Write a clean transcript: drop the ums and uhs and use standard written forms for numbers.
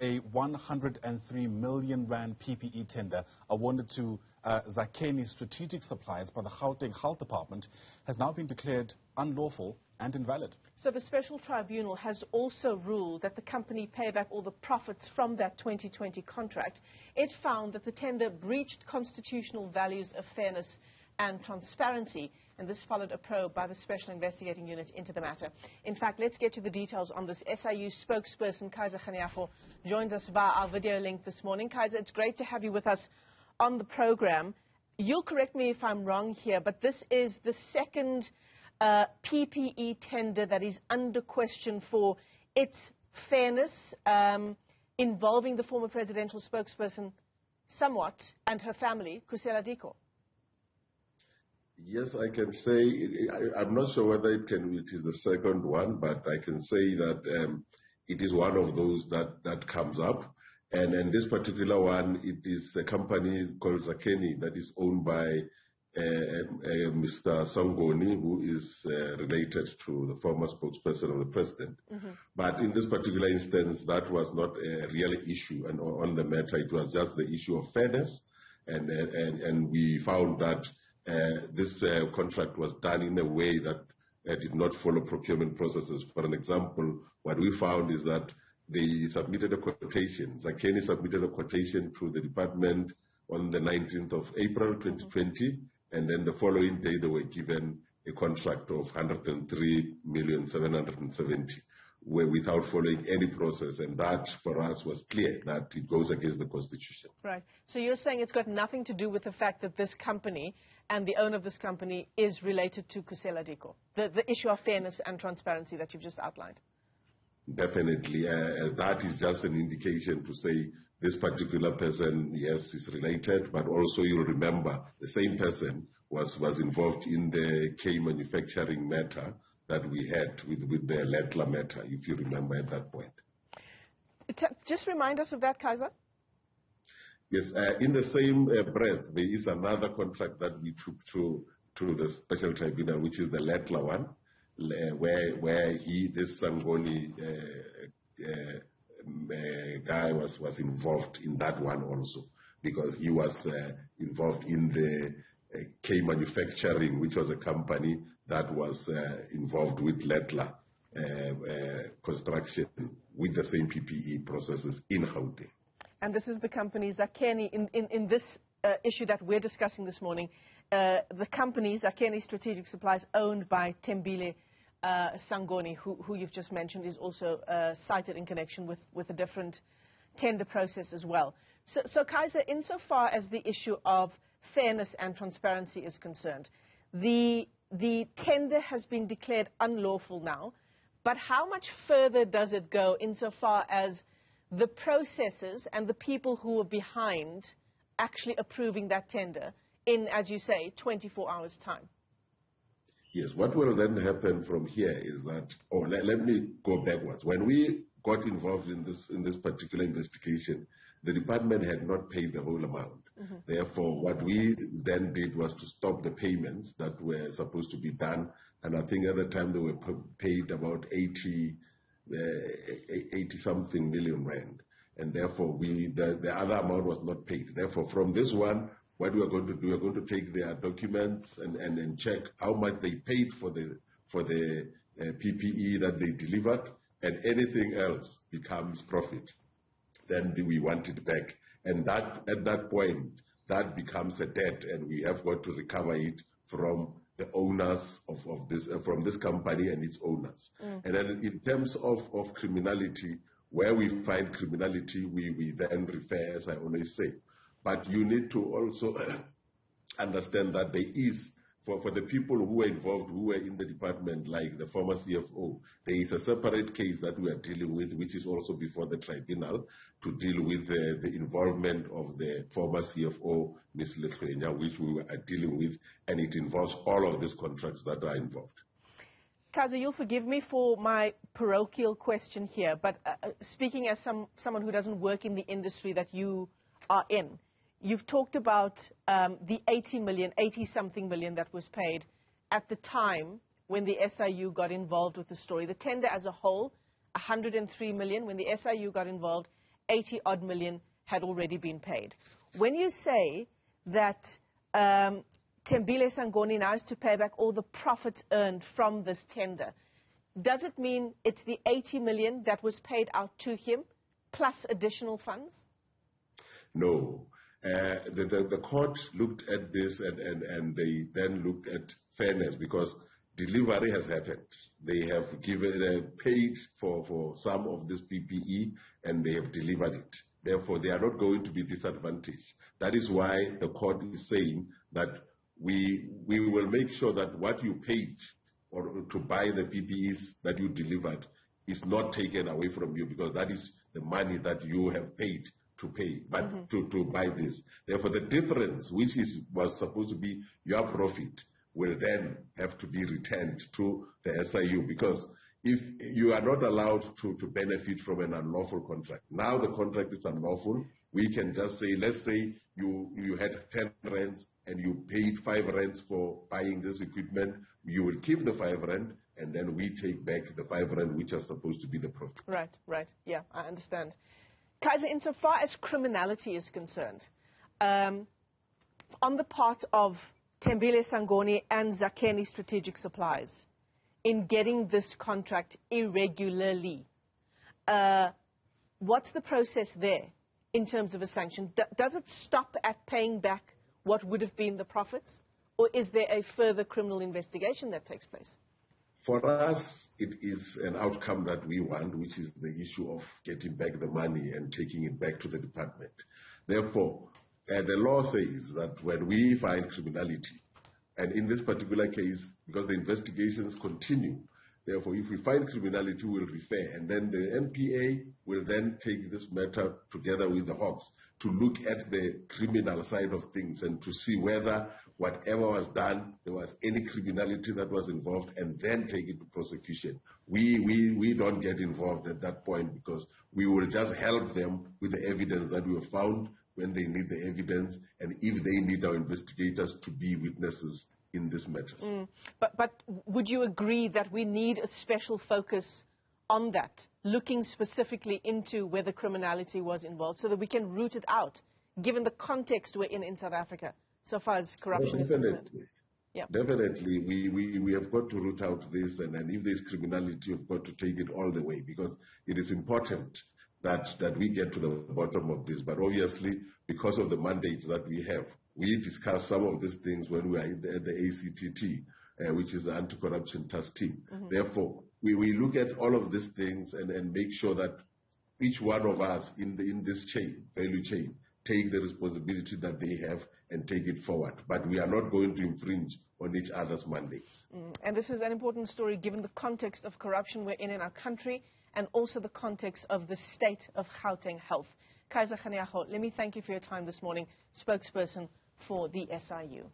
A 103 million rand PPE tender awarded to Zakheni Strategic Supplies by the Gauteng Health Department has now been declared unlawful and invalid. So the Special Tribunal has also ruled that the company pay back all the profits from that 2020 contract. It found that the tender breached constitutional values of fairness and transparency, and this followed a probe by the Special Investigating Unit into the matter. In fact, let's get to the details on this. SIU spokesperson Kaizer Kganyago joins us via our video link this morning. Kaizer, it's great to have you with us on the program. You'll correct me if I'm wrong here, but this is the second PPE tender that is under question for its fairness, involving the former presidential spokesperson somewhat and her family, Khusela Diko. Yes, I can say, I'm not sure whether it is the second one, but I can say that it is one of those that comes up. And this particular one, it is a company called Zakheni that is owned by Mr. Sangoni, who is related to the former spokesperson of the president. Mm-hmm. But in this particular instance, that was not a real issue on the matter. It was just the issue of fairness. And we found that this contract was done in a way that did not follow procurement processes. For an example, what we found is that they submitted a quotation. Zakheni submitted a quotation to the department on the 19th of April 2020, and then the following day they were given a contract of 103,770,000, without following any process, and that for us was clear that it goes against the Constitution. Right. So you're saying it's got nothing to do with the fact that this company and the owner of this company is related to Khusela Diko, the issue of fairness and transparency that you've just outlined? Definitely. That is just an indication to say this particular person, yes, is related, but also you'll remember the same person was involved in the K manufacturing matter that we had with the Lettler matter, if you remember at that point. Just remind us of that, Kaizer. Yes, in the same breath, there is another contract that we took to the Special Tribunal, which is the Lettler one, where this Sangoni guy was involved in that one also, because he was involved in the K Manufacturing, which was a company that was involved with Lettler construction with the same PPE processes in Gauteng. And this is the company Zakheni, in this issue that we're discussing this morning, the company Zakheni Strategic Supplies, owned by Themible Sangoni, who you've just mentioned, is also cited in connection with a different tender process as well. So Kaizer, insofar as the issue of fairness and transparency is concerned, the tender has been declared unlawful now, but how much further does it go insofar as the processes and the people who are behind actually approving that tender in, as you say, 24 hours' time? Yes, what will then happen from here is that, let me go backwards. When we got involved in this particular investigation, the department had not paid the whole amount. Mm-hmm. Therefore, what we then did was to stop the payments that were supposed to be done, and I think at the time they were paid about 80-something million rand, and therefore the other amount was not paid. Therefore, from this one, what we are going to do, we are going to take their documents and check how much they paid for the PPE that they delivered, and anything else becomes profit. Then we want it back, and that at that point that becomes a debt, and we have got to recover it from the owners of this, from this company and its owners. Mm. And then in terms of criminality, where we find criminality, we then refer, as I always say. But you need to also understand that there is, for the people who were involved, who were in the department, like the former CFO, there is a separate case that we are dealing with, which is also before the tribunal, to deal with the involvement of the former CFO, Ms. Zakheni, which we are dealing with, and it involves all of these contracts that are involved. Kaizer, you'll forgive me for my parochial question here, but speaking as someone who doesn't work in the industry that you are in, you've talked about the 80-something million that was paid at the time when the SIU got involved with the story. The tender as a whole, 103 million. When the SIU got involved, 80-odd million had already been paid. When you say that Themible Sangoni now has to pay back all the profits earned from this tender, does it mean it's the 80 million that was paid out to him plus additional funds? No. The court looked at this and they then looked at fairness because delivery has happened. They have paid for some of this PPE and they have delivered it. Therefore, they are not going to be disadvantaged. That is why the court is saying that we will make sure that what you paid or to buy the PPEs that you delivered is not taken away from you because that is the money that you have paid to pay, but to buy this. Therefore, the difference, which was supposed to be your profit, will then have to be returned to the SIU because if you are not allowed to benefit from an unlawful contract, now the contract is unlawful, we can just say, let's say you had 10 rands and you paid 5 rands for buying this equipment, you will keep the 5 rand and then we take back the 5 rand which are supposed to be the profit. Right. Yeah, I understand. Kaizer, insofar as criminality is concerned, on the part of Themible Sangoni and Zakheni Strategic Supplies in getting this contract irregularly, what's the process there in terms of a sanction? Does it stop at paying back what would have been the profits, or is there a further criminal investigation that takes place? For us, it is an outcome that we want, which is the issue of getting back the money and taking it back to the department. Therefore, the law says that when we find criminality, and in this particular case, because the investigations continue, therefore, if we find criminality, we'll refer, and then the NPA will then take this matter together with the Hawks to look at the criminal side of things and to see whether whatever was done, there was any criminality that was involved, and then take it to prosecution. We don't get involved at that point because we will just help them with the evidence that we have found when they need the evidence and if they need our investigators to be witnesses in this matter. But would you agree that we need a special focus on that, looking specifically into whether criminality was involved so that we can root it out, given the context we're in South Africa, so far as corruption is concerned? Yeah. Definitely. We have got to root out this, and if there's criminality, we've got to take it all the way because it is important that we get to the bottom of this. But obviously, because of the mandates that we have, we discuss some of these things when we are at the ACTT, which is the Anti-Corruption Task Team. Therefore, we look at all of these things and make sure that each one of us in this value chain, take the responsibility that they have and take it forward. But we are not going to infringe on each other's mandates. And this is an important story given the context of corruption we're in our country and also the context of the state of Gauteng health. Kaizer Kganyago, let me thank you for your time this morning, spokesperson for the SIU.